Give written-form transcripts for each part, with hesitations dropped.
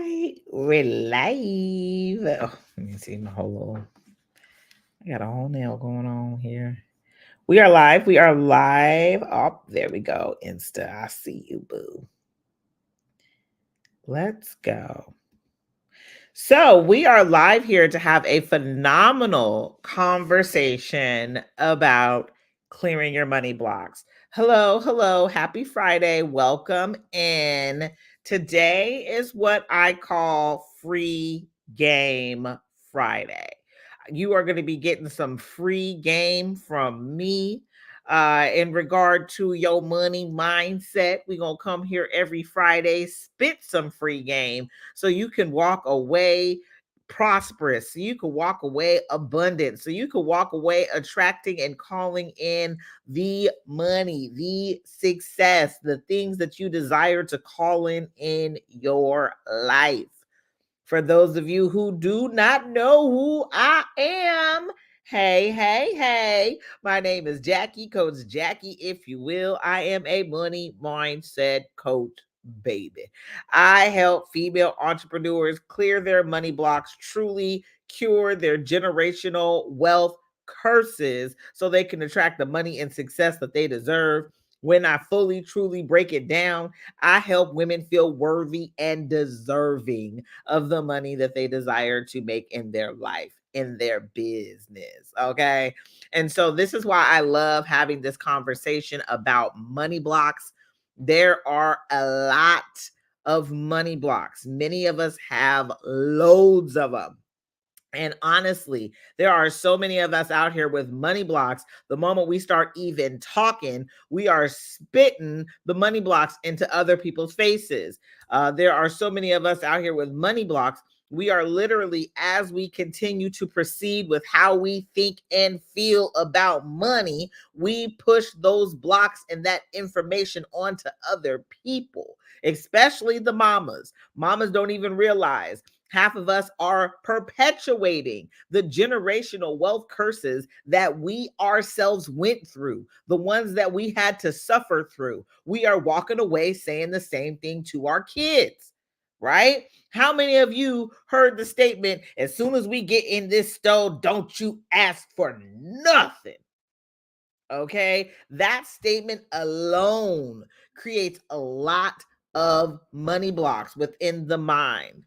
right, we're live. Oh, let me see my whole little. I got a whole nail going on here. We are live. We are live. Oh, there we go. Insta, I see you, boo. Let's go. So, we are live here to have a phenomenal conversation about clearing your money blocks. Hello, hello. Happy Friday. Welcome in. Today is what I call Free Game Friday. You are going to be getting some free game from me in regard to your money mindset. We're going to come here every Friday, spit some free game so you can walk away prosperous, so you can walk away abundant, so you can walk away attracting and calling in the money, the success, the things that you desire to call in your life. For those of you who do not know who I am, hey, hey, hey, my name is Jackie, Coach Jackie, if you will. I am a money mindset coach, baby. I help female entrepreneurs clear their money blocks, truly cure their generational wealth curses so they can attract the money and success that they deserve. When I fully, truly break it down, I help women feel worthy and deserving of the money that they desire to make in their life, in their business. Okay. And so this is why I love having this conversation about money blocks. There are a lot of money blocks. Many of us have loads of them. And honestly, there are so many of us out here with money blocks. The moment we start even talking, we are spitting the money blocks into other people's faces. There are so many of us out here with money blocks. We are literally, as we continue to proceed with how we think and feel about money, we push those blocks and that information onto other people, especially the mamas. Mamas don't even realize half of us are perpetuating the generational wealth curses that we ourselves went through, the ones that we had to suffer through. We are walking away saying the same thing to our kids, right? How many of you heard the statement, as soon as we get in this stove, don't you ask for nothing? Okay, that statement alone creates a lot of money blocks within the mind.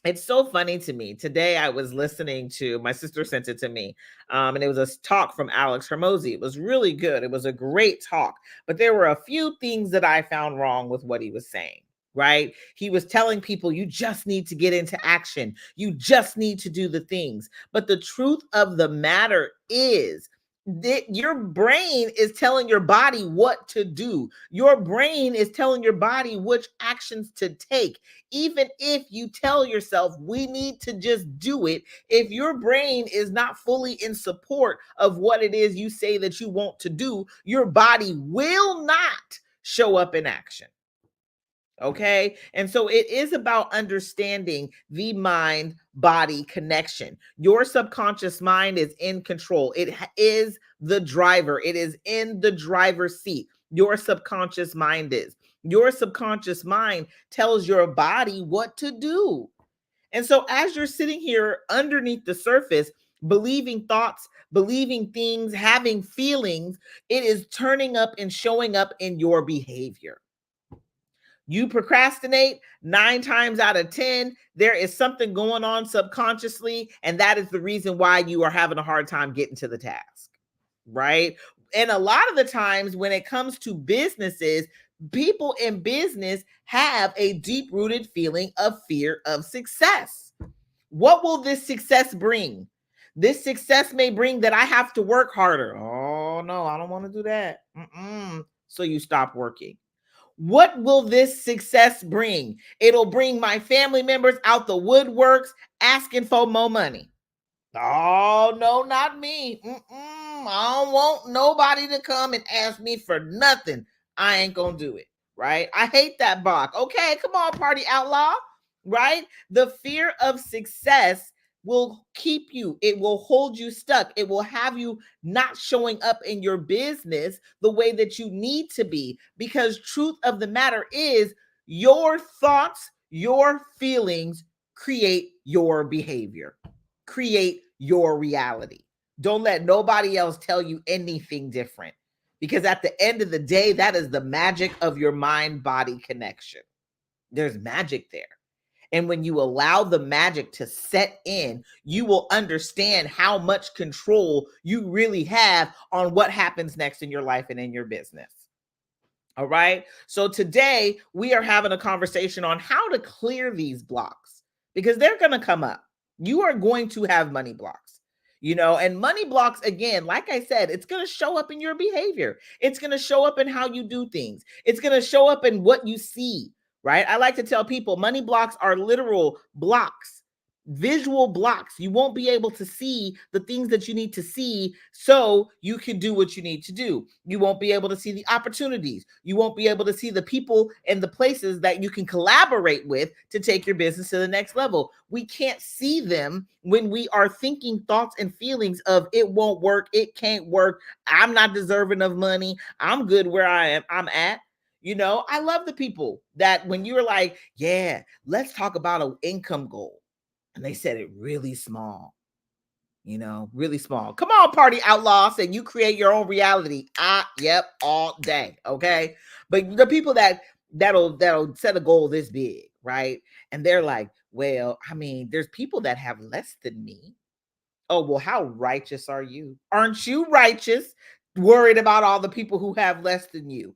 It's so funny to me. Today I was listening to, my sister sent it to me, and it was a talk from Alex Hermosi. It was really good. It was a great talk, but there were a few things that I found wrong with what he was saying. Right? He was telling people, you just need to get into action. You just need to do the things. But the truth of the matter is that your brain is telling your body what to do. Your brain is telling your body which actions to take. Even if you tell yourself, we need to just do it, if your brain is not fully in support of what it is you say that you want to do, your body will not show up in action. Okay. And so it is about understanding the mind body connection. Your subconscious mind is in control, is the driver, it is in the driver's seat. Your subconscious mind is. Your subconscious mind tells your body what to do. And so as you're sitting here underneath the surface, believing thoughts, believing things, having feelings, it is turning up and showing up in your behavior. You procrastinate 9 times out of 10, there is something going on subconsciously, and that is the reason why you are having a hard time getting to the task, right? And a lot of the times when it comes to businesses, people in business have a deep rooted feeling of fear of success. What will this success bring? This success may bring that I have to work harder. Oh, no, I don't want to do that. So you stop working. What will this success bring? It'll bring my family members out the woodworks asking for more money. Oh, no, not me. I don't want nobody to come and ask me for nothing. I ain't going to do it, right? I hate that block. Okay, come on, party outlaw, right? The fear of success will keep you, it will hold you stuck. It will have you not showing up in your business the way that you need to be, because truth of the matter is your thoughts, Your feelings create your behavior, create your reality. Don't let nobody else tell you anything different, because at the end of the day, that is the magic of your mind body connection. There's magic there. And when you allow the magic to set in, you will understand how much control you really have on what happens next in your life and in your business. All right. So today we are having a conversation on how to clear these blocks, because they're going to come up. You are going to have money blocks, and money blocks, again, like I said, it's going to show up in your behavior. It's going to show up in how you do things. It's going to show up in what you see, right? I like to tell people money blocks are literal blocks, visual blocks. You won't be able to see the things that you need to see so you can do what you need to do. You won't be able to see the opportunities. You won't be able to see the people and the places that you can collaborate with to take your business to the next level. We can't see them when we are thinking thoughts and feelings of it won't work, it can't work, I'm not deserving of money, I'm good where I'm at. I love the people that when you're like, yeah, let's talk about an income goal, and they said it really small, really small. Come on, party outlaws, and you create your own reality. Yep, all day. Okay. But the people that'll set a goal this big, right? And they're like, well, I mean, there's people that have less than me. Oh, well, how righteous are you? Aren't you righteous? Worried about all the people who have less than you.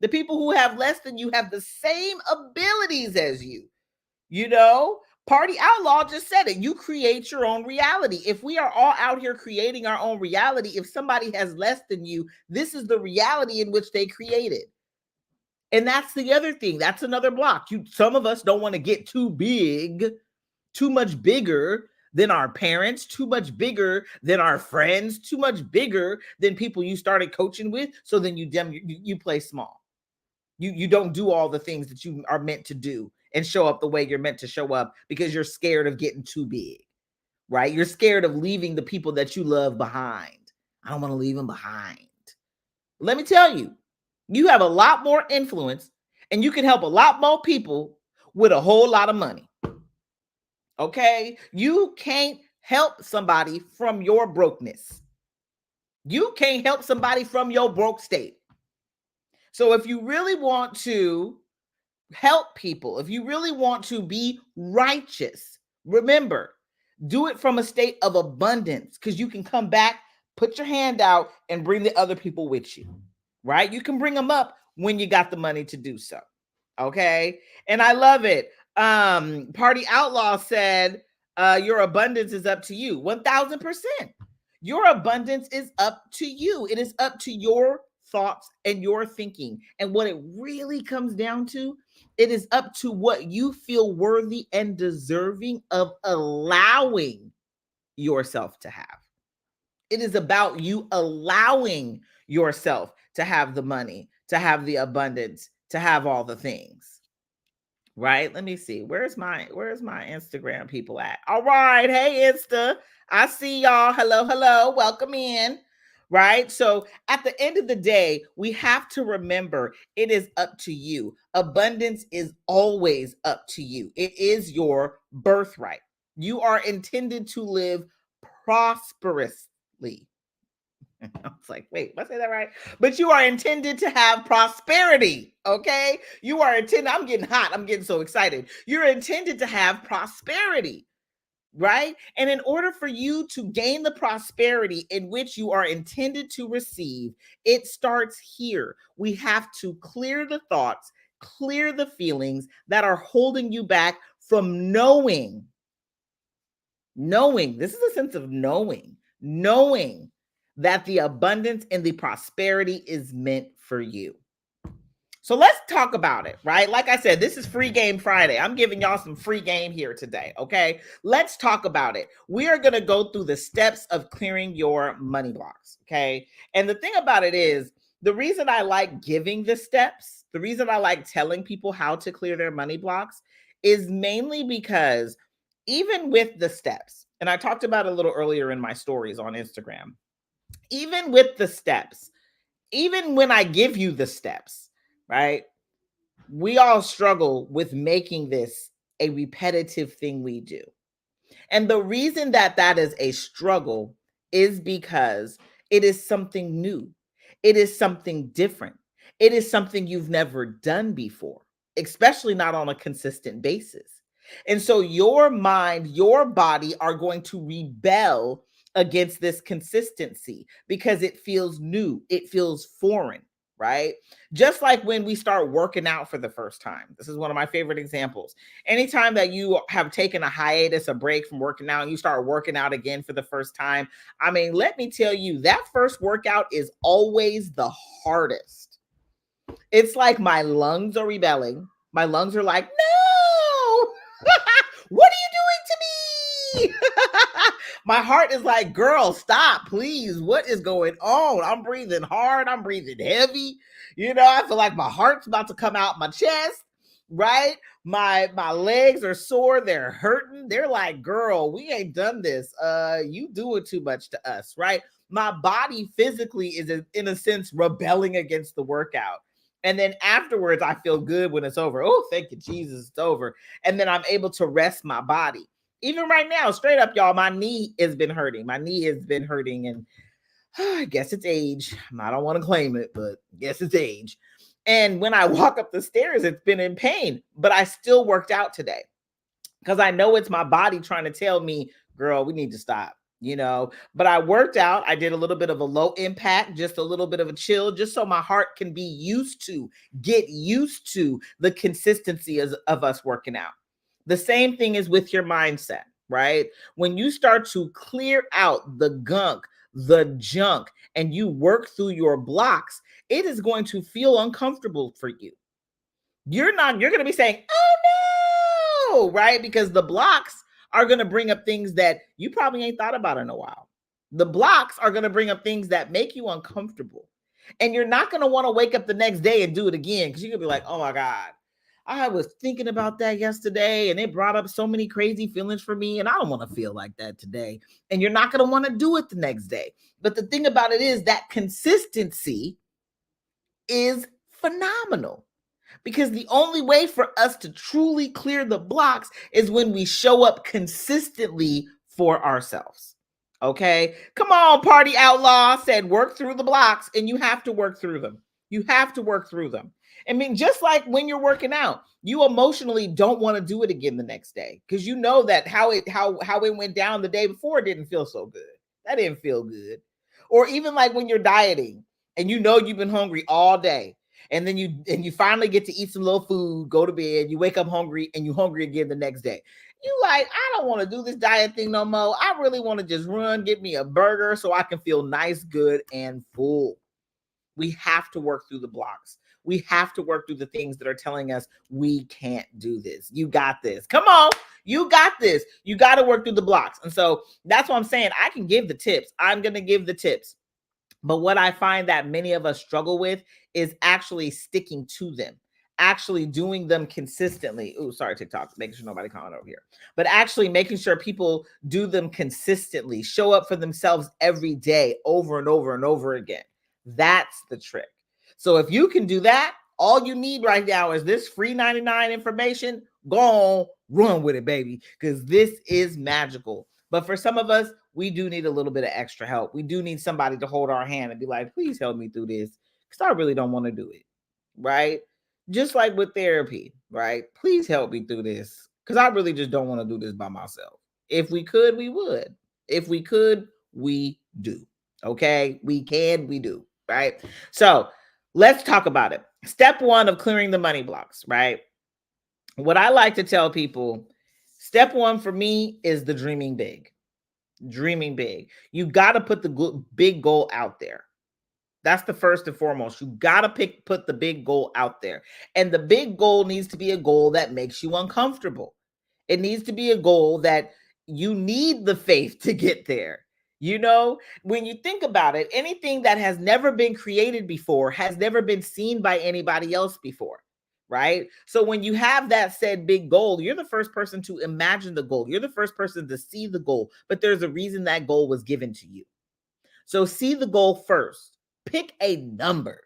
The people who have less than you have the same abilities as you. Party Outlaw just said it. You create your own reality. If we are all out here creating our own reality, if somebody has less than you, this is the reality in which they created. And that's the other thing. That's another block. Some of us don't want to get too big, too much bigger than our parents, too much bigger than our friends, too much bigger than people you started coaching with. So then you play small. You don't do all the things that you are meant to do and show up the way you're meant to show up, because you're scared of getting too big, right? You're scared of leaving the people that you love behind. I don't want to leave them behind. Let me tell you, you have a lot more influence and you can help a lot more people with a whole lot of money. Okay? You can't help somebody from your brokenness. You can't help somebody from your broke state. So if you really want to help people, if you really want to be righteous, remember, do it from a state of abundance, because you can come back, put your hand out, and bring the other people with you, right? You can bring them up when you got the money to do so. Okay. And I love it. Party Outlaw said, your abundance is up to you. 1000%. Your abundance is up to you. It is up to your thoughts and your thinking. And what it really comes down to, it is up to what you feel worthy and deserving of allowing yourself to have. It is about you allowing yourself to have the money, to have the abundance, to have all the things. Right? Let me see. Where's my Instagram people at? All right. Hey, Insta. I see y'all. Hello. Welcome in. Right? So at the end of the day, we have to remember it is up to you. Abundance is always up to you. It is your birthright. You are intended to live prosperously. I was like, wait, did I say that right? But you are intended to have prosperity, okay? You are intended, I'm getting hot. I'm getting so excited. You're intended to have prosperity, right? And in order for you to gain the prosperity in which you are intended to receive, it starts here. We have to clear the thoughts, clear the feelings that are holding you back from knowing. This is a sense of knowing that the abundance and the prosperity is meant for you. So let's talk about it, right? Like I said, this is Free Game Friday. I'm giving y'all some free game here today, okay? Let's talk about it. We are going to go through the steps of clearing your money blocks, okay? And the thing about it is, the reason I like giving the steps, the reason I like telling people how to clear their money blocks is mainly because even with the steps, and I talked about it a little earlier in my stories on Instagram, even with the steps, even when I give you the steps, right? We all struggle with making this a repetitive thing we do. And the reason that that is a struggle is because it is something new. It is something different. It is something you've never done before, especially not on a consistent basis. And so your mind, your body are going to rebel against this consistency because it feels new, it feels foreign, right? Just like when we start working out for the first time. This is one of my favorite examples. Anytime that you have taken a hiatus, a break from working out, and you start working out again for the first time, I mean, let me tell you, that first workout is always the hardest. It's like my lungs are rebelling. My lungs are like, no, what are you doing to me? My heart is like, girl, stop, please. What is going on? I'm breathing hard. I'm breathing heavy. I feel like my heart's about to come out my chest, right? My legs are sore. They're hurting. They're like, girl, we ain't done this. You doing too much to us, right? My body physically is in a sense rebelling against the workout. And then afterwards, I feel good when it's over. Oh, thank you, Jesus, it's over. And then I'm able to rest my body. Even right now, straight up, y'all, my knee has been hurting. My knee has been hurting. And I guess it's age. I don't want to claim it, but guess it's age. And when I walk up the stairs, it's been in pain, but I still worked out today because I know it's my body trying to tell me, girl, we need to stop. But I worked out. I did a little bit of a low impact, just a little bit of a chill, just so my heart can get used to the consistency of us working out. The same thing is with your mindset, right? When you start to clear out the gunk, the junk, and you work through your blocks, it is going to feel uncomfortable for you. You're going to be saying, oh no, right? Because the blocks are going to bring up things that you probably ain't thought about in a while. The blocks are going to bring up things that make you uncomfortable. And you're not going to want to wake up the next day and do it again because you're going to be like, oh my God, I was thinking about that yesterday and it brought up so many crazy feelings for me. And I don't want to feel like that today. And you're not going to want to do it the next day. But the thing about it is that consistency is phenomenal. Because the only way for us to truly clear the blocks is when we show up consistently for ourselves. Okay? Come on, party outlaw said work through the blocks, and you have to work through them. You have to work through them. I mean, just like when you're working out, you emotionally don't want to do it again the next day because you know that how it went down the day before didn't feel so good. That didn't feel good. Or even like when you're dieting and you know you've been hungry all day and then you finally get to eat some little food, go to bed, you wake up hungry and you hungry again the next day. You like, I don't want to do this diet thing no more. I really want to just run, get me a burger so I can feel nice, good, and full. We have to work through the blocks. We have to work through the things that are telling us we can't do this. You got this. Come on. You got this. You got to work through the blocks. And so that's what I'm saying. I can give the tips. I'm going to give the tips. But what I find that many of us struggle with is actually sticking to them, actually doing them consistently. Oh, sorry, TikTok, making sure nobody comment over here. But actually making sure people do them consistently, show up for themselves every day, over and over and over again. That's the trick. So if you can do that, all you need right now is this free 99 information. Go on, run with it, baby, because this is magical. But for some of us, we do need a little bit of extra help. We do need somebody to hold our hand and be like, please help me through this because I really don't want to do it, right? Just like with therapy, right? Please help me through this because I really just don't want to do this by myself. If we could, we would. If we could, we do. Okay? We can, we do, right? So let's talk about it. Step one of clearing the money blocks, right? What I like to tell people, step one for me is the dreaming big. Dreaming big. You got to put the big goal out there. That's the first and foremost. You got to put the big goal out there. And the big goal needs to be a goal that makes you uncomfortable. It needs to be a goal that you need the faith to get there. When you think about it, anything that has never been created before has never been seen by anybody else before. Right? So when you have that said big goal, you're the first person to imagine the goal. You're the first person to see the goal, but there's a reason that goal was given to you. So see the goal first. Pick a number.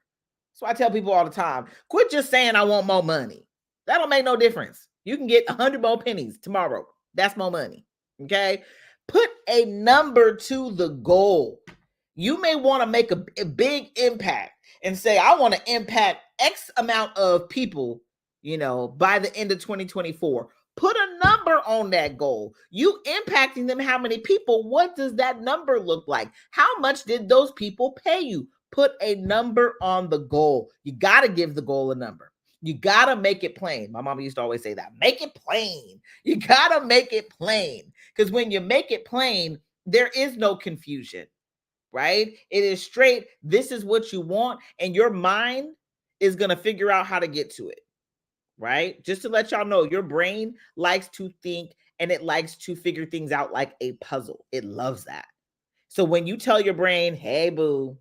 So I tell people all the time, quit just saying I want more money. That don't make no difference. You can get 100 more pennies tomorrow. That's more money. Okay. Put a number to the goal. You may want to make a big impact and say, I want to impact X amount of people, by the end of 2024. Put a number on that goal. You impacting them, how many people? What does that number look like? How much did those people pay you? Put a number on the goal. You got to give the goal a number. You got to make it plain. My mama used to always say that. Make it plain. You got to make it plain. Because when you make it plain, there is no confusion, right? It is straight. This is what you want. And your mind is going to figure out how to get to it, right? Just to let y'all know, your brain likes to think and it likes to figure things out like a puzzle. It loves that. So when you tell your brain, hey, boo,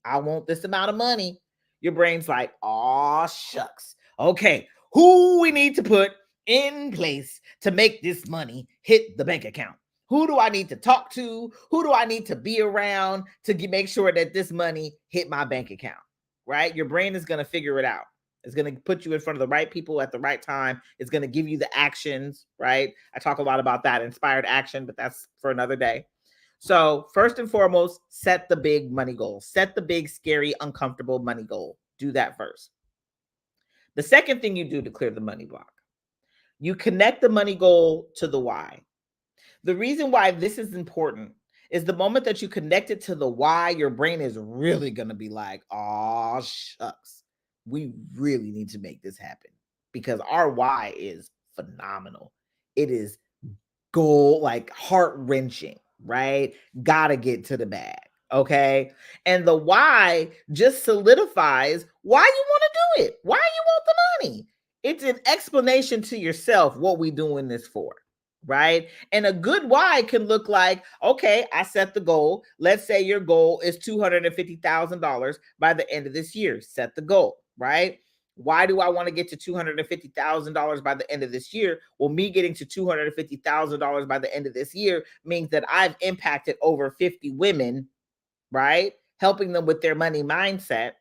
I want this amount of money, your brain's like, oh, shucks. Okay, who we need to put in place to make this money hit the bank account? Who do I need to talk to? Who do I need to be around to make sure that this money hit my bank account, right? Your brain is going to figure it out. It's going to put you in front of the right people at the right time. It's going to give you the actions, right? I talk a lot about that, inspired action, but that's for another day. So first and foremost, set the big money goal. Set the big, scary, uncomfortable money goal. Do that first. The second thing you do to clear the money block, you connect the money goal to the why. The reason why this is important is the moment that you connect it to the why, your brain is really going to be like, oh, shucks, we really need to make this happen because our why is phenomenal. It is goal, like heart-wrenching, right? Gotta get to the bag. Okay. And the why just solidifies why you want to do it, why you want the money. It's an explanation to yourself what we doing this for, right? And a good why can look like, okay, I set the goal. Let's say your goal is $250,000 by the end of this year. Set the goal, right? Why do I want to get to $250,000 by the end of this year? Well, me getting to $250,000 by the end of this year means that I've impacted over 50 women, right? Helping them with their money mindset.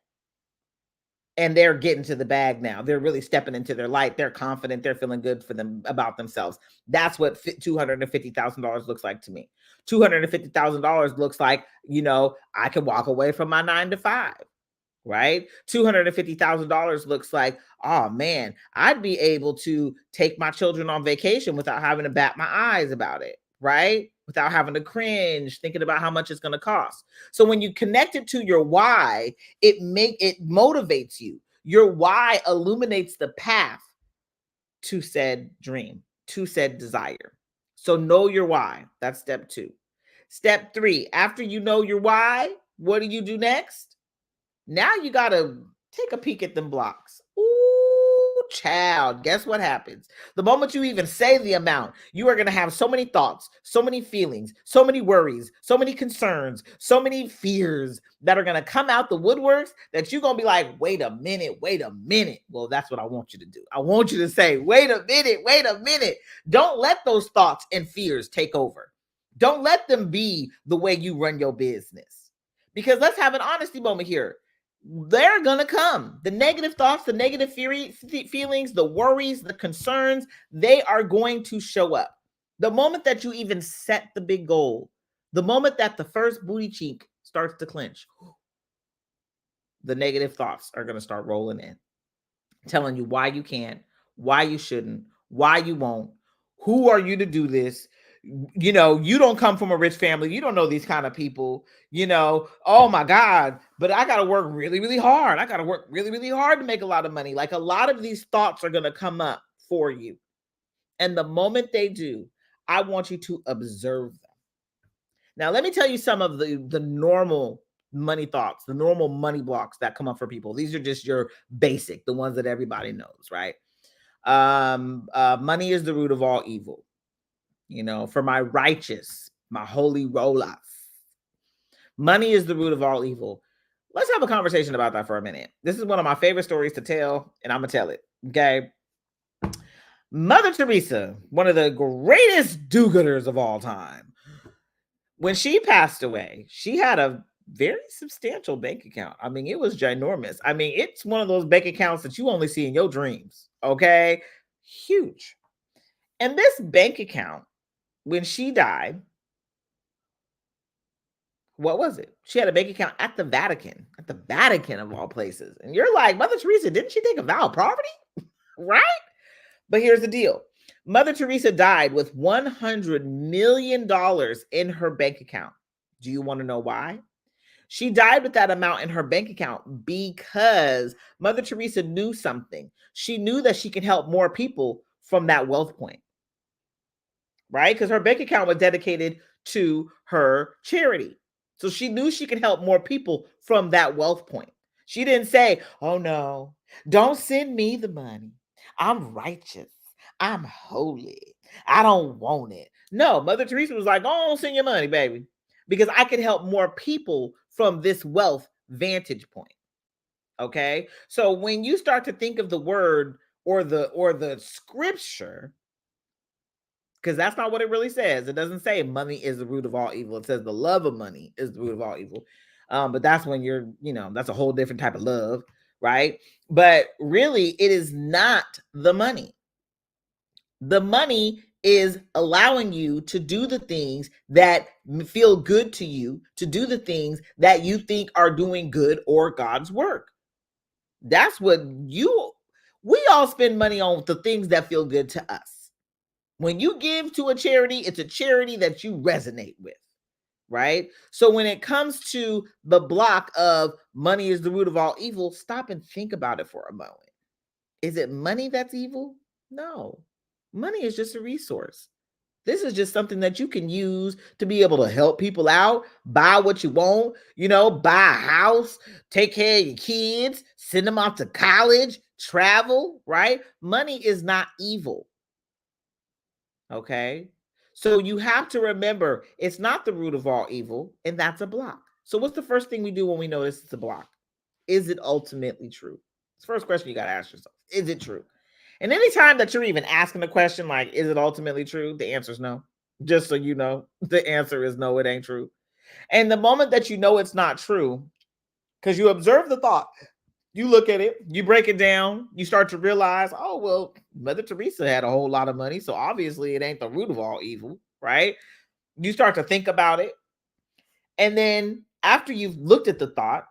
And they're getting to the bag now. They're really stepping into their light. They're confident. They're feeling good for them about themselves. That's what $250,000 looks like to me. $250,000 looks like, I can walk away from my 9 to 5. Right? $250,000 looks like, oh man, I'd be able to take my children on vacation without having to bat my eyes about it, right? Without having to cringe, thinking about how much it's going to cost. So when you connect it to your why, it motivates you. Your why illuminates the path to said dream, to said desire. So know your why. That's step 2. Step 3, after you know your why, what do you do next? Now you got to take a peek at them blocks. Ooh, child, guess what happens? The moment you even say the amount, you are going to have so many thoughts, so many feelings, so many worries, so many concerns, so many fears that are going to come out the woodworks that you're going to be like, wait a minute. Well, that's what I want you to do. I want you to say, wait a minute. Don't let those thoughts and fears take over. Don't let them be the way you run your business. Because let's have an honesty moment here. They're going to come. The negative thoughts, the negative feelings, the worries, the concerns, they are going to show up. The moment that you even set the big goal, the moment that the first booty cheek starts to clench, the negative thoughts are going to start rolling in, telling you why you can't, why you shouldn't, why you won't, who are you to do this? You don't come from a rich family. You don't know these kind of people, oh my God, but I got to work really, really hard. I got to work really, really hard to make a lot of money. Like a lot of these thoughts are going to come up for you. And the moment they do, I want you to observe them. Now, let me tell you some of the normal money thoughts, the normal money blocks that come up for people. These are just your basic, the ones that everybody knows, right? Money is the root of all evil. For my righteous, my holy roll-off. Money is the root of all evil. Let's have a conversation about that for a minute. This is one of my favorite stories to tell, and I'm going to tell it, okay? Mother Teresa, one of the greatest do-gooders of all time, when she passed away, she had a very substantial bank account. I mean, it was ginormous. I mean, it's one of those bank accounts that you only see in your dreams, okay? Huge. And this bank account, when she died, what was it? She had a bank account at the Vatican of all places. And you're like, Mother Teresa, didn't she take a vow of poverty? Right? But here's the deal. Mother Teresa died with $100 million in her bank account. Do you want to know why? She died with that amount in her bank account because Mother Teresa knew something. She knew that she could help more people from that wealth point, right? Because her bank account was dedicated to her charity. So she knew she could help more people from that wealth point. She didn't say, oh no, don't send me the money. I'm righteous. I'm holy. I don't want it. No, Mother Teresa was like, oh, send your money, baby, because I can help more people from this wealth vantage point. Okay. So when you start to think of the word or the scripture, because that's not what it really says. It doesn't say money is the root of all evil. It says the love of money is the root of all evil. But that's when that's a whole different type of love, right? But really, it is not the money. The money is allowing you to do the things that feel good to you, to do the things that you think are doing good or God's work. That's what we all spend money on the things that feel good to us. When you give to a charity, it's a charity that you resonate with, right? So when it comes to the block of money is the root of all evil, stop and think about it for a moment. Is it money that's evil? No. Money is just a resource. This is just something that you can use to be able to help people out, buy what you want, buy a house, take care of your kids, send them off to college, travel, right? Money is not evil. Okay. So you have to remember it's not the root of all evil, and that's a block. So what's the first thing we do when we notice it's a block? Is it ultimately true? It's the first question you got to ask yourself. Is it true? And anytime that you're even asking a question like, is it ultimately true? The answer is no. Just so you know, the answer is no, it ain't true. And the moment that you know it's not true, because you observe the thought, you look at it, you break it down, you start to realize, oh, well, Mother Teresa had a whole lot of money. So obviously it ain't the root of all evil, right? You start to think about it. And then after you've looked at the thought,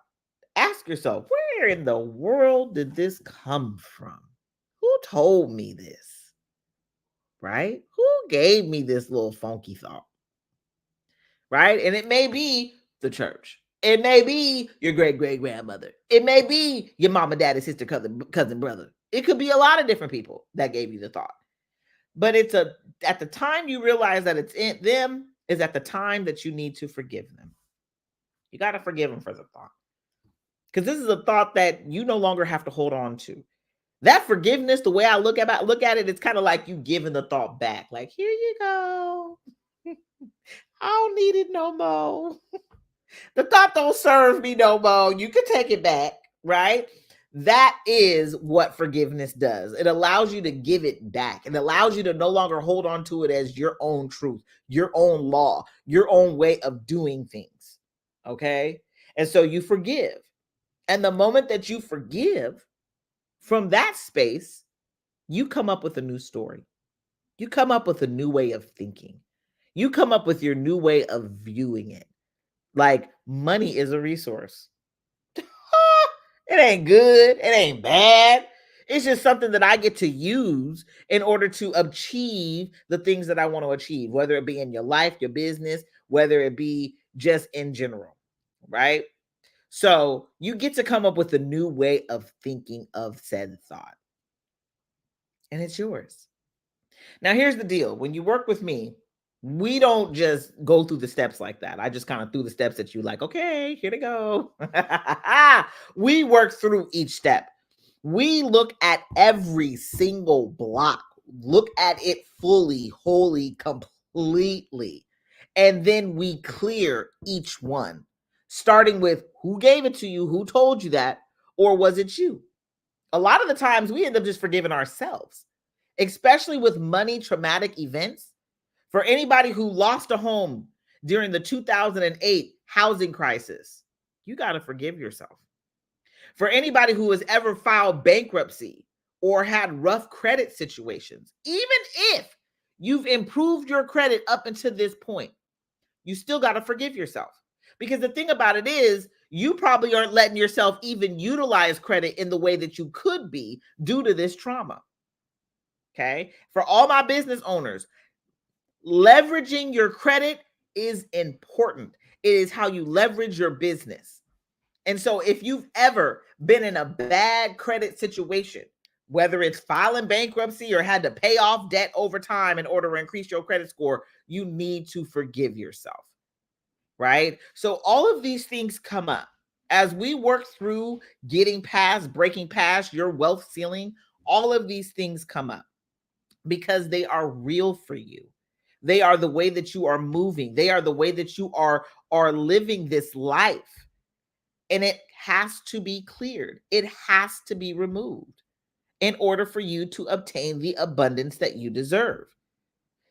ask yourself, where in the world did this come from? Who told me this? Right? Who gave me this little funky thought? Right? And it may be the church. It may be your great-great-grandmother. It may be your mama, daddy, sister, cousin, brother. It could be a lot of different people that gave you the thought. But at the time you realize that it's in them is at the time that you need to forgive them. You got to forgive them for the thought. Because this is a thought that you no longer have to hold on to. That forgiveness, the way I look at it, it's kind of like you giving the thought back. Like, here you go. I don't need it no more. The thought don't serve me no more. You can take it back, right? That is what forgiveness does. It allows you to give it back. It allows you to no longer hold on to it as your own truth, your own law, your own way of doing things. Okay? And so you forgive. And the moment that you forgive, from that space, you come up with a new story. You come up with a new way of thinking. You come up with your new way of viewing it. Like, money is a resource. It ain't good. It ain't bad. It's just something that I get to use in order to achieve the things that I want to achieve, whether it be in your life, your business, whether it be just in general, right? So you get to come up with a new way of thinking of said thought. And it's yours. Now, here's the deal. When you work with me, we don't just go through the steps like that. I just kind of threw the steps at you like, okay, here to go. We work through each step. We look at every single block, look at it fully, wholly, completely. And then we clear each one, starting with who gave it to you, who told you that, or was it you? A lot of the times we end up just forgiving ourselves, especially with money traumatic events. For anybody who lost a home during the 2008 housing crisis, you got to forgive yourself. For anybody who has ever filed bankruptcy or had rough credit situations, even if You've improved your credit up until this point. You still got to forgive yourself. Because the thing about it is, you probably aren't letting yourself even utilize credit in the way that you could be due to this trauma. Okay. For all my business owners, leveraging your credit is important. It is how you leverage your business. And so if you've ever been in a bad credit situation, whether it's filing bankruptcy or had to pay off debt over time in order to increase your credit score, you need to forgive yourself, right? So all of these things come up as we work through breaking past your wealth ceiling. All of these things come up because they are real for you. They are the way that you are moving. They are the way that you are living this life. And it has to be cleared. It has to be removed in order for you to obtain the abundance that you deserve.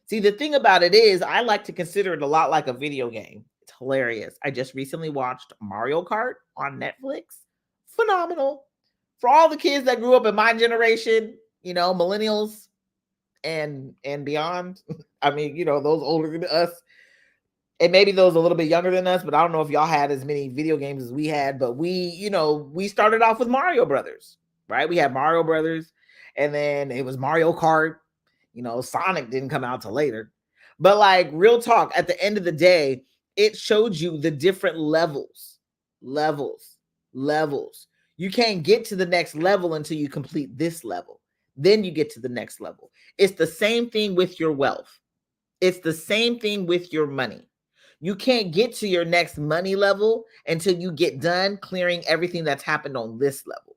See, the thing about it is, I like to consider it a lot like a video game. It's hilarious. I just recently watched Mario Kart on Netflix. Phenomenal. For all the kids that grew up in my generation, millennials and beyond. I mean, those older than us, and maybe those a little bit younger than us, but I don't know if y'all had as many video games as we had, but we started off with Mario Brothers, right? We had Mario Brothers, and then it was Mario Kart. Sonic didn't come out till later. But like, real talk, at the end of the day, it showed you the different levels. You can't get to the next level until you complete this level. Then you get to the next level. It's the same thing with your wealth. It's the same thing with your money. You can't get to your next money level until you get done clearing everything that's happened on this level.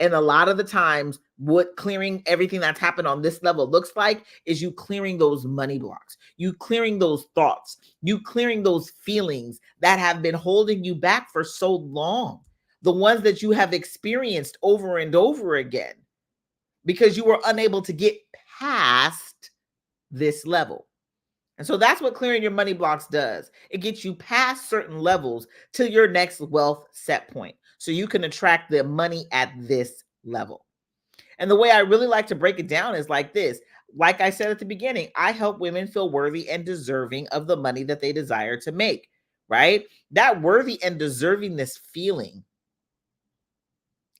And a lot of the times, what clearing everything that's happened on this level looks like is you clearing those money blocks, you clearing those thoughts, you clearing those feelings that have been holding you back for so long, the ones that you have experienced over and over again because you were unable to get past this level. And so that's what clearing your money blocks does. It gets you past certain levels to your next wealth set point, so you can attract the money at this level. And the way I really like to break it down is like this. Like I said at the beginning, I help women feel worthy and deserving of the money that they desire to make, right? That worthy and deservingness feeling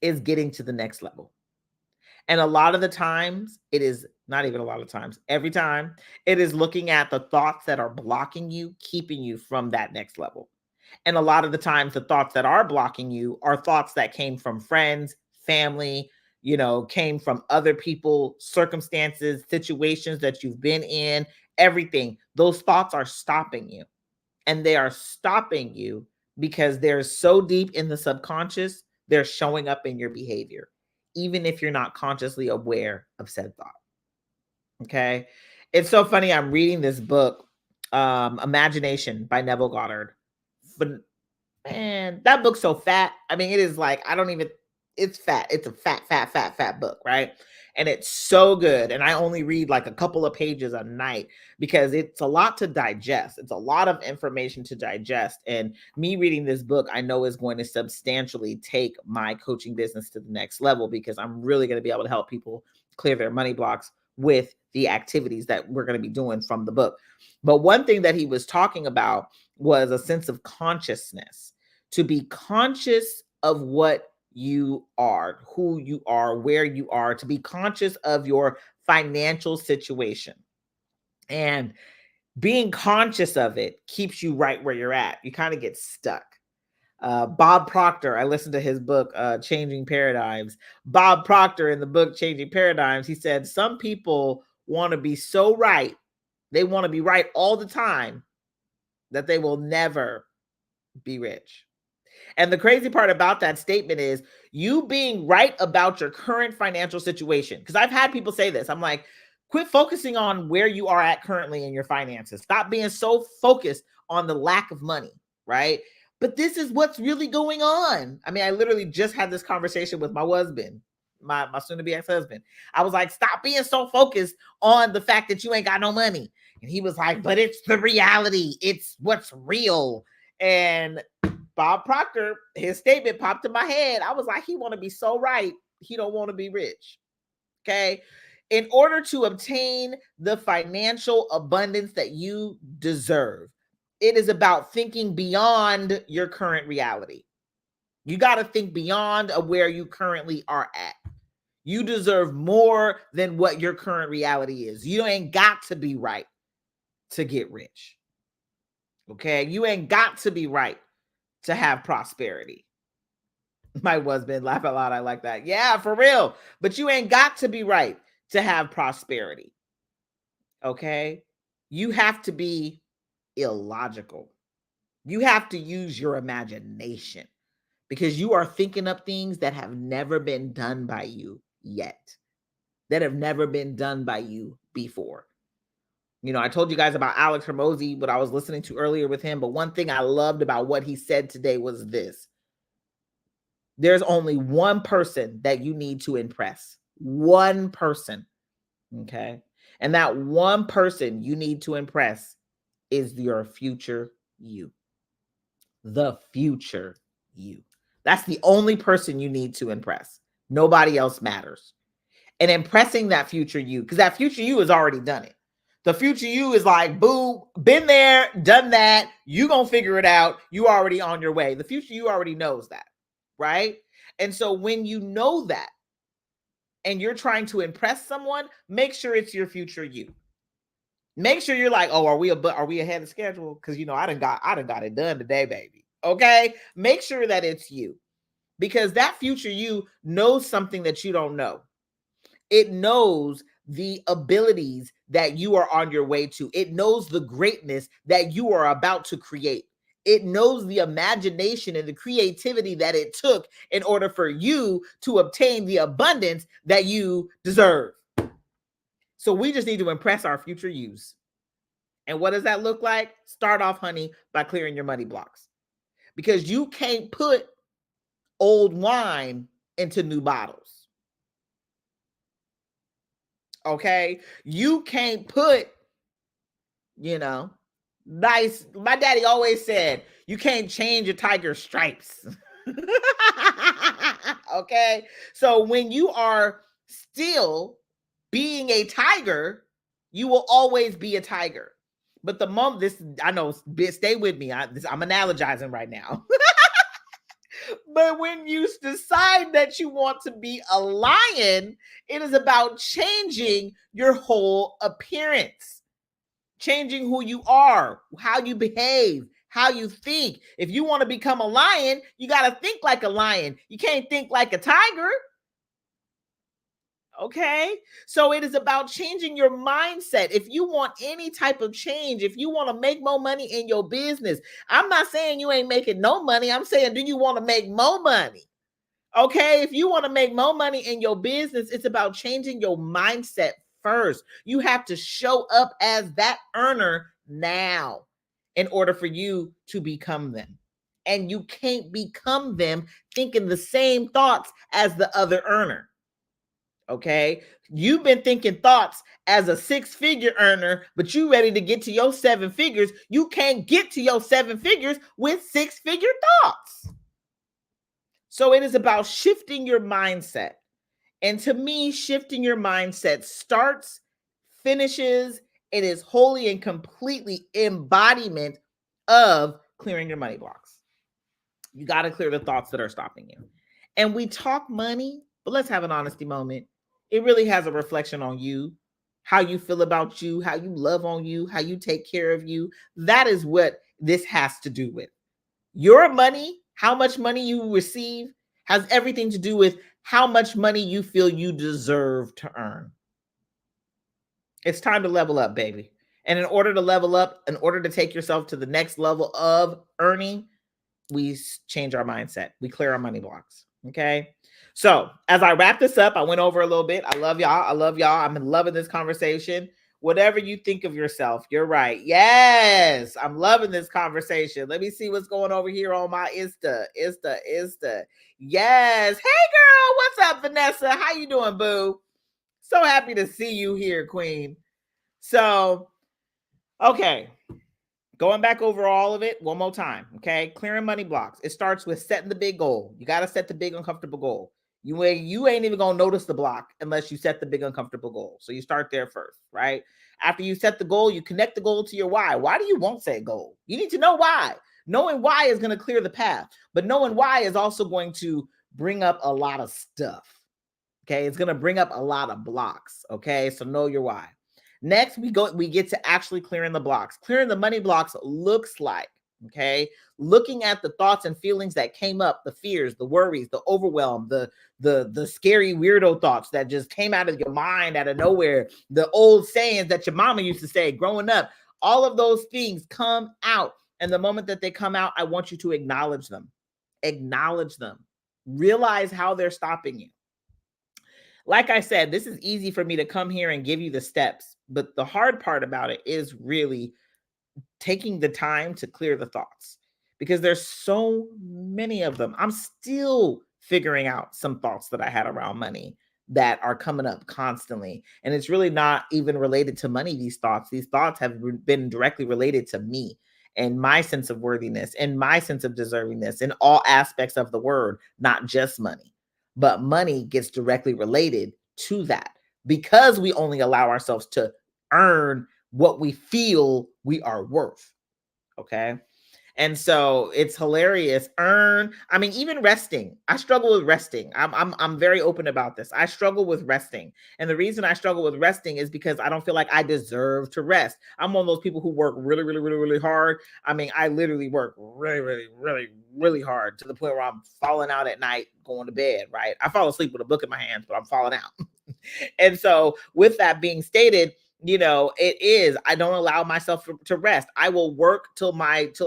is getting to the next level. And a lot of the times, it is not even a lot of times, every time, it is looking at the thoughts that are blocking you, keeping you from that next level. And a lot of the times, the thoughts that are blocking you are thoughts that came from friends, family, came from other people, circumstances, situations that you've been in, everything. Those thoughts are stopping you. And they are stopping you because they're so deep in the subconscious, they're showing up in your behavior, even if you're not consciously aware of said thought. Okay. It's so funny. I'm reading this book, Imagination by Neville Goddard. But man, that book's so fat. I mean, it is like, it's fat. It's a fat book, right? And it's so good. And I only read like a couple of pages a night because it's a lot to digest. It's a lot of information to digest. And me reading this book, I know is going to substantially take my coaching business to the next level because I'm really going to be able to help people clear their money blocks with the activities that we're going to be doing from the book. But one thing that he was talking about was a sense of consciousness, to be conscious of what you are, who you are, where you are, to be conscious of your financial situation. And being conscious of it keeps you right where you're at. You kind of get stuck. Bob Proctor, I listened to his book, Changing Paradigms. Bob Proctor, in the book Changing Paradigms, he said, some people want to be so right, they want to be right all the time, that they will never be rich. And the crazy part about that statement is you being right about your current financial situation. Because I've had people say this. I'm like, quit focusing on where you are at currently in your finances. Stop being so focused on the lack of money, right? But this is what's really going on. I mean, I literally just had this conversation with my husband, my soon-to-be ex-husband. I was like, stop being so focused on the fact that you ain't got no money. And he was like, but it's the reality. It's what's real. And Bob Proctor, his statement popped in my head. I was like, he want to be so right. He don't want to be rich. Okay. In order to obtain the financial abundance that you deserve, it is about thinking beyond your current reality. You got to think beyond where you currently are at. You deserve more than what your current reality is. You ain't got to be right to get rich. Okay? You ain't got to be right to have prosperity. My husband laugh out loud. I like that. Yeah, for real. But you ain't got to be right to have prosperity. Okay? You have to be illogical. You have to use your imagination because you are thinking up things that have never been done by you yet, that have never been done by you before. You know, I told you guys about Alex Hormozi, what I was listening to earlier with him, but one thing I loved about what he said today was this. There's only one person that you need to impress. One person. Okay. And that one person you need to impress is your future you. The future you. That's the only person you need to impress. Nobody else matters. And impressing that future you, because that future you has already done it. The future you is like, boo, been there, done that. You gonna figure it out. You already on your way. The future you already knows that, right? And so when you know that and you're trying to impress someone, make sure it's your future you. Make sure you're like, oh, are we ahead of schedule? Because you know, I done got it done today, baby. Okay. Make sure that it's you. Because that future you knows something that you don't know. It knows the abilities that you are on your way to. It knows the greatness that you are about to create. It knows the imagination and the creativity that it took in order for you to obtain the abundance that you deserve. So we just need to impress our future yous. And what does that look like? Start off, honey, by clearing your money blocks. Because you can't put old wine into new bottles. Okay? You can't put, nice. My daddy always said, you can't change a tiger's stripes. Okay? So when you are still being a tiger, you will always be a tiger. But the moment stay with me. I'm analogizing right now. But when you decide that you want to be a lion, it is about changing your whole appearance, changing who you are, how you behave, how you think. If you want to become a lion, you got to think like a lion. You can't think like a tiger. Okay. So it is about changing your mindset. If you want any type of change, if you want to make more money in your business, I'm not saying you ain't making no money. I'm saying, do you want to make more money? Okay. If you want to make more money in your business, it's about changing your mindset first. You have to show up as that earner now in order for you to become them. And you can't become them thinking the same thoughts as the other earner. Okay. You've been thinking thoughts as a 6-figure earner, but you ready to get to your 7 figures. You can't get to your 7 figures with 6-figure thoughts. So it is about shifting your mindset. And to me, shifting your mindset starts, finishes, it is wholly and completely embodiment of clearing your money blocks. You got to clear the thoughts that are stopping you. And we talk money, but let's have an honesty moment. It really has a reflection on you, how you feel about you, how you love on you, how you take care of you. That is what this has to do with. Your money, how much money you receive, has everything to do with how much money you feel you deserve to earn. It's time to level up, baby. And in order to level up, in order to take yourself to the next level of earning, we change our mindset. We clear our money blocks. Okay. So as I wrap this up, I went over a little bit. I love y'all. I love y'all. I'm loving this conversation. Whatever you think of yourself, you're right. Yes, I'm loving this conversation. Let me see what's going over here on my Insta. Yes. Hey, girl. What's up, Vanessa? How you doing, boo? So happy to see you here, queen. So, okay. Going back over all of it one more time, okay? Clearing money blocks. It starts with setting the big goal. You got to set the big uncomfortable goal. You ain't even gonna notice the block unless you set the big uncomfortable goal. So you start there first, right? After you set the goal, you connect the goal to your why. Why do you want that goal? You need to know why. Knowing why is going to clear the path, but knowing why is also going to bring up a lot of stuff. Okay, it's going to bring up a lot of blocks. Okay, so know your why. Next, we get to actually clearing the blocks. Clearing the money blocks looks like, okay, looking at the thoughts and feelings that came up, the fears, the worries, the overwhelm, the scary weirdo thoughts that just came out of your mind out of nowhere, the old sayings that your mama used to say growing up. All of those things come out, and the moment that they come out, I want you to acknowledge them. Acknowledge them. Realize how they're stopping you. Like I said, this is easy for me to come here and give you the steps, but the hard part about it is really taking the time to clear the thoughts, because there's so many of them. I'm still figuring out some thoughts that I had around money that are coming up constantly. And it's really not even related to money. These thoughts have been directly related to me and my sense of worthiness and my sense of deservingness in all aspects of the word, not just money. But money gets directly related to that because we only allow ourselves to earn what we feel we are worth. Okay. And so it's hilarious. Even resting. I struggle with resting. I'm very open about this. I struggle with resting. And the reason I struggle with resting is because I don't feel like I deserve to rest. I'm one of those people who work really, really, really, really hard. I literally work really, really, really, really hard to the point where I'm falling out at night going to bed, right? I fall asleep with a book in my hands, but I'm falling out. And so with that being stated, I don't allow myself to rest. I will work till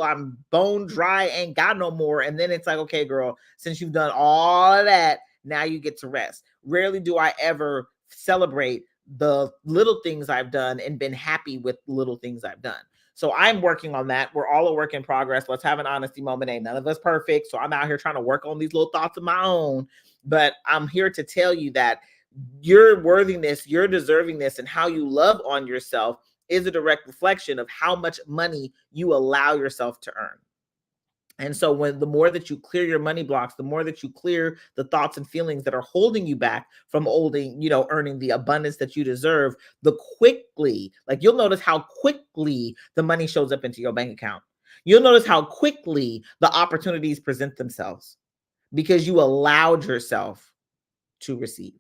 I'm bone dry, ain't got no more. And then it's like, okay, girl, since you've done all of that, now you get to rest. Rarely do I ever celebrate the little things I've done and been happy with little things I've done. So I'm working on that. We're all a work in progress. Let's have an honesty moment. Ain't none of us perfect. So I'm out here trying to work on these little thoughts of my own. But I'm here to tell you that your worthiness, your deservingness, and how you love on yourself is a direct reflection of how much money you allow yourself to earn. And so the more that you clear your money blocks, the more that you clear the thoughts and feelings that are holding you back from earning the abundance that you deserve, you'll notice how quickly the money shows up into your bank account. You'll notice how quickly the opportunities present themselves because you allowed yourself to receive.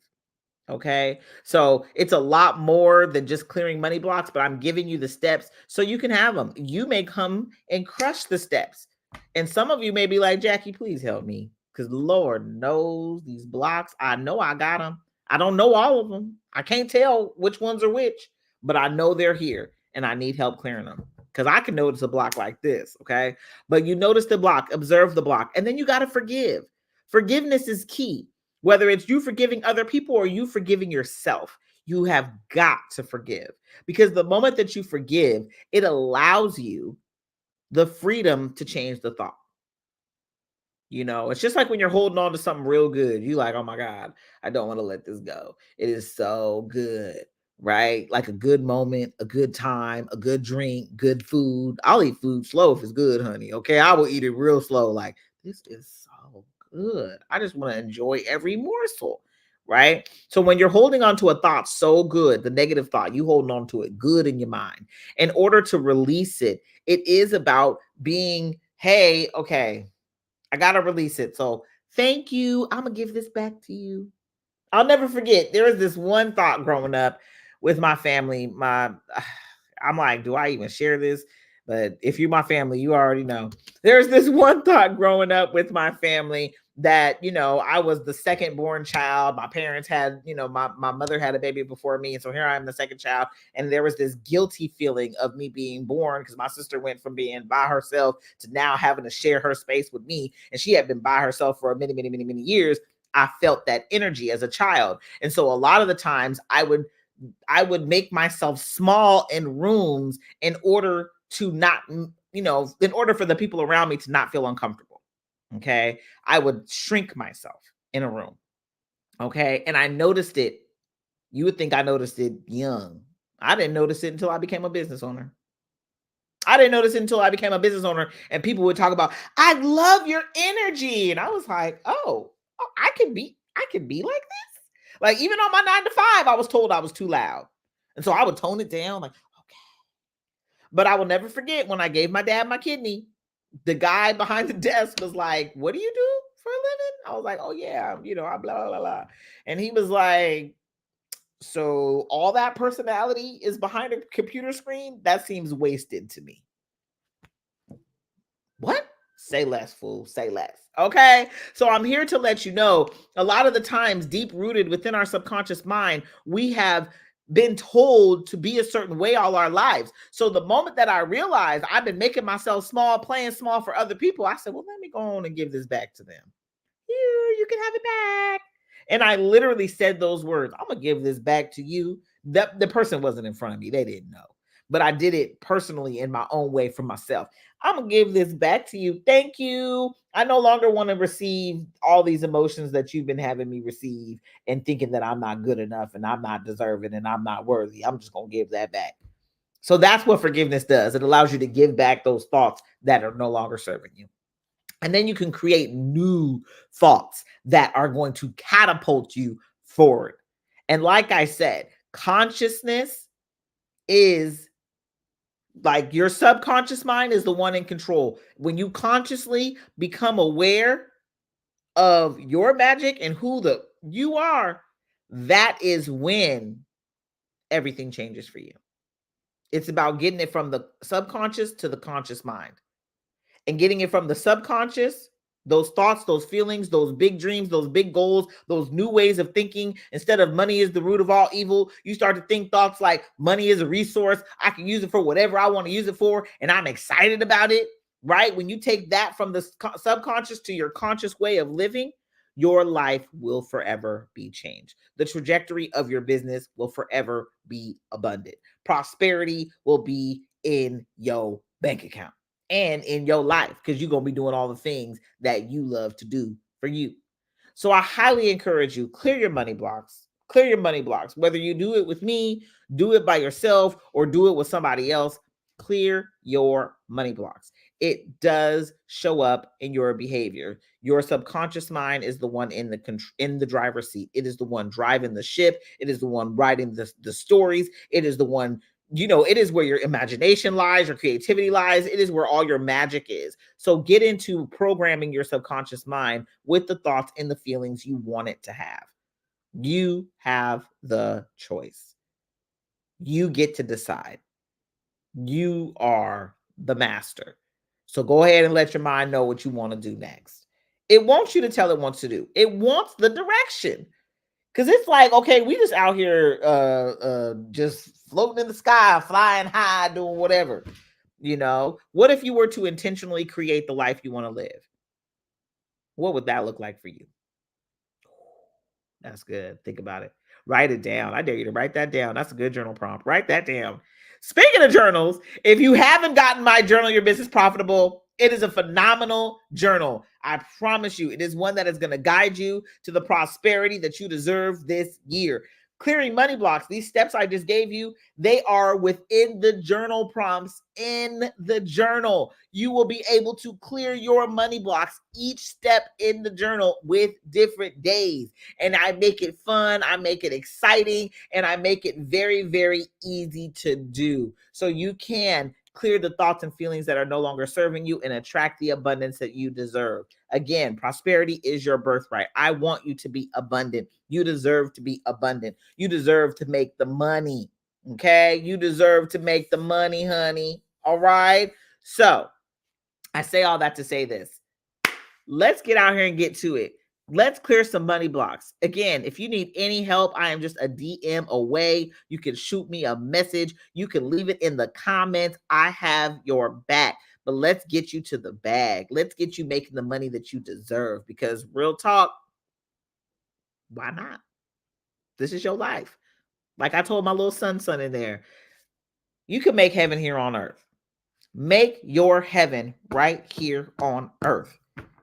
Okay. So it's a lot more than just clearing money blocks, but I'm giving you the steps so you can have them. You may come and crush the steps. And some of you may be like, Jackie, please help me. Because Lord knows these blocks. I know I got them. I don't know all of them. I can't tell which ones are which, but I know they're here and I need help clearing them. Because I can notice a block like this. Okay. But you notice the block, observe the block, and then you got to forgive. Forgiveness is key. Whether it's you forgiving other people or you forgiving yourself, you have got to forgive, because the moment that you forgive, it allows you the freedom to change the thought. It's just like when you're holding on to something real good. You like, oh my God, I don't want to let this go. It is so good, right? Like a good moment, a good time, a good drink, good food. I'll eat food slow if it's good, honey. Okay. I will eat it real slow. Like, this is so good. I just want to enjoy every morsel, right? So when you're holding on to a thought so good, the negative thought, you holding on to it good in your mind. In order to release it, it is about being, hey, okay, I got to release it. So thank you. I'm going to give this back to you. I'll never forget. There was this one thought growing up with my family. I'm like, do I even share this? But if you're my family, you already know. There's this one thought growing up with my family that, I was the second born child. My parents had, my mother had a baby before me. And so here I am, the second child. And there was this guilty feeling of me being born because my sister went from being by herself to now having to share her space with me. And she had been by herself for many, many, many, many years. I felt that energy as a child. And so a lot of the times I would make myself small in rooms in order to not, in order for the people around me to not feel uncomfortable. Okay. I would shrink myself in a room. Okay. And I noticed it. You would think I noticed it young. I didn't notice it until I became a business owner. I didn't notice it until I became a business owner and people would talk about, I love your energy. And I was like, oh, I can be I can be like this. Like even on my 9 to 5, I was told I was too loud. And so I would tone it down like, okay. But I will never forget when I gave my dad my kidney, the guy behind the desk was like, "What do you do for a living?" I was like, "Oh yeah, I blah blah blah." And he was like, "So all that personality is behind a computer screen? That seems wasted to me." What? Say less, fool. Say less. Okay. So I'm here to let you know a lot of the times, deep rooted within our subconscious mind, we have been told to be a certain way all our lives. So the moment that I realized I've been making myself small, playing small for other people, I said, well, let me go on and give this back to them. Here, you can have it back. And I literally said those words. I'm gonna give this back to you. The person wasn't in front of me, they didn't know. But I did it personally in my own way for myself. I'm gonna give this back to you. Thank you. I no longer want to receive all these emotions that you've been having me receive and thinking that I'm not good enough and I'm not deserving and I'm not worthy. I'm just gonna give that back. So that's what forgiveness does. It allows you to give back those thoughts that are no longer serving you. And then you can create new thoughts that are going to catapult you forward. And like I said, consciousness is like your subconscious mind is the one in control. When you consciously become aware of your magic and who you are, that is when everything changes for you. It's about getting it from the subconscious to the conscious mind. And getting it from the subconscious, those thoughts, those feelings, those big dreams, those big goals, those new ways of thinking. Instead of money is the root of all evil, you start to think thoughts like money is a resource. I can use it for whatever I want to use it for, and I'm excited about it, right? When you take that from the subconscious to your conscious way of living, your life will forever be changed. The trajectory of your business will forever be abundant. Prosperity will be in your bank account and in your life because you're going to be doing all the things that you love to do for you. So I highly encourage you, clear your money blocks. Clear your money blocks. Whether you do it with me, do it by yourself, or do it with somebody else, clear your money blocks. It does show up in your behavior. Your subconscious mind is the one in the driver's seat. It is the one driving the ship. It is the one writing the stories. It is the one, it is where your imagination lies, your creativity lies. It is where all your magic is. So get into programming your subconscious mind with the thoughts and the feelings you want it to have. You have the choice. You get to decide. You are the master. So go ahead and let your mind know what you want to do next. It wants you to tell it wants to do. It wants the direction. Cause it's like, okay, we just out here just floating in the sky, flying high, doing whatever. What if you were to intentionally create the life you want to live? What would that look like for you? That's good. Think about it. Write it down. I dare you to write that down. That's a good journal prompt. Write that down. Speaking of journals, if you haven't gotten my Journal Your Business Profitable, it is a phenomenal journal. I promise you, it is one that is going to guide you to the prosperity that you deserve this year. Clearing money blocks, these steps I just gave you, they are within the journal prompts in the journal. You will be able to clear your money blocks each step in the journal with different days. And I make it fun, I make it exciting, and I make it very, very easy to do. So you can clear the thoughts and feelings that are no longer serving you and attract the abundance that you deserve. Again, prosperity is your birthright. I want you to be abundant. You deserve to be abundant. You deserve to make the money. Okay? You deserve to make the money, honey. All right? So, I say all that to say this. Let's get out here and get to it. Let's clear some money blocks. Again, if you need any help, I am just a DM away. You can shoot me a message. You can leave it in the comments. I have your back. But let's get you to the bag. Let's get you making the money that you deserve because real talk, why not? This is your life. Like I told my little son in there, you can make heaven here on earth. Make your heaven right here on earth.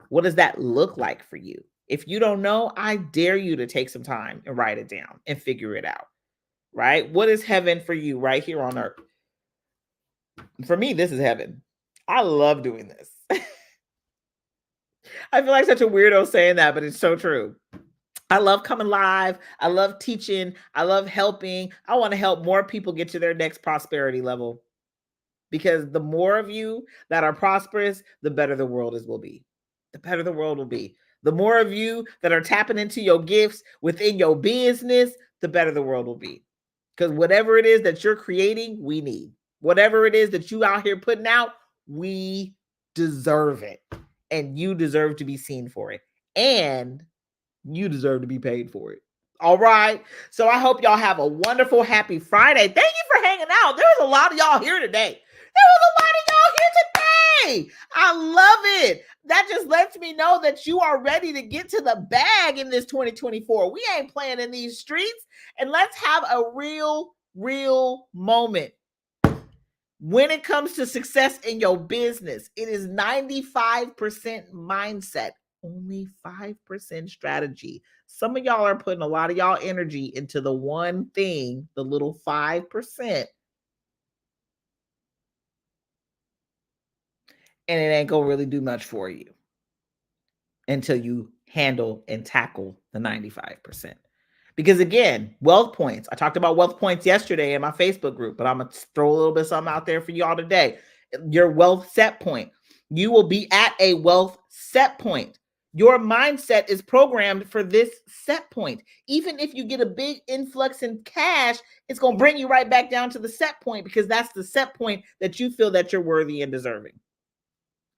What does that look like for you? If you don't know, I dare you to take some time and write it down and figure it out, right? What is heaven for you right here on earth? For me, this is heaven. I love doing this. I feel like such a weirdo saying that, but it's so true. I love coming live. I love teaching. I love helping. I want to help more people get to their next prosperity level, because the more of you that are prosperous, the better the world will be. The better the world will be. The more of you that are tapping into your gifts within your business, the better the world will be. Because whatever it is that you're creating, we need. Whatever it is that you out here putting out, we deserve it. And you deserve to be seen for it. And you deserve to be paid for it. All right. So I hope y'all have a wonderful, happy Friday. Thank you for hanging out. There was a lot of y'all here today. There was a lot of y'all here today. I love it. That just lets me know that you are ready to get to the bag in this 2024. We ain't playing in these streets. And let's have a real moment. When it comes to success in your business, it is 95% mindset, only 5% strategy. Some of y'all are putting a lot of y'all energy into the one thing, the little 5%. And it ain't gonna really do much for you until you handle and tackle the 95%. Because again, wealth points. I talked about wealth points yesterday in my Facebook group, but I'm going to throw a little bit of something out there for y'all today. Your wealth set point. You will be at a wealth set point. Your mindset is programmed for this set point. Even if you get a big influx in cash, it's going to bring you right back down to the set point, because that's the set point that you feel that you're worthy and deserving.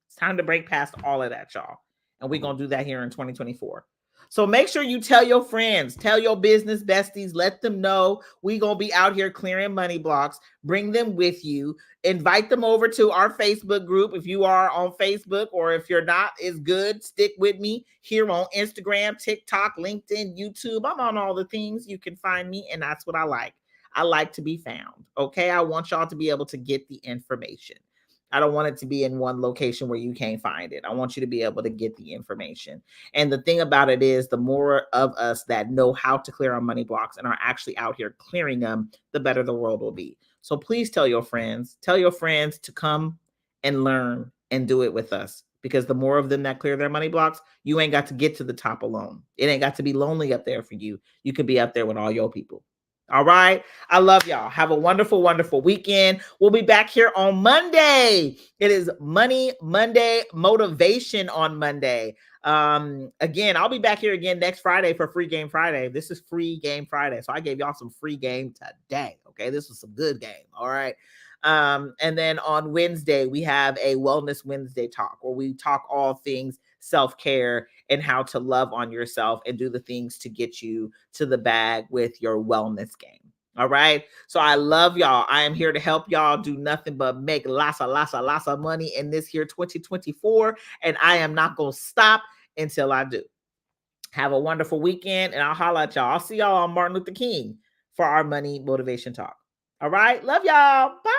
It's time to break past all of that, y'all. And we're going to do that here in 2024. So make sure you tell your friends, tell your business besties, let them know we're going to be out here clearing money blocks. Bring them with you. Invite them over to our Facebook group. If you are on Facebook, or if you're not, it's good. Stick with me here on Instagram, TikTok, LinkedIn, YouTube. I'm on all the things. You can find me, and that's what I like. I like to be found. Okay. I want y'all to be able to get the information. I don't want it to be in one location where you can't find it. I want you to be able to get the information. And the thing about it is, the more of us that know how to clear our money blocks and are actually out here clearing them, the better the world will be. So please tell your friends to come and learn and do it with us. Because the more of them that clear their money blocks, you ain't got to get to the top alone. It ain't got to be lonely up there for you. You could be up there with all your people. All right. I love y'all. Have a wonderful, wonderful weekend. We'll be back here on Monday. It is Money Monday, motivation on Monday. Again, I'll be back here again next Friday for Free Game Friday. This is Free Game Friday. So I gave y'all some free game today. Okay. This was some good game. All right. And then on Wednesday, we have a Wellness Wednesday talk, where we talk all things self-care and how to love on yourself and do the things to get you to the bag with your wellness game. All right. So I love y'all. I am here to help y'all do nothing but make lots of money in this year 2024. And I am not going to stop until I do. Have a wonderful weekend, and I'll holler at y'all. I'll see y'all on Martin Luther King for our money motivation talk. All right. Love y'all. Bye.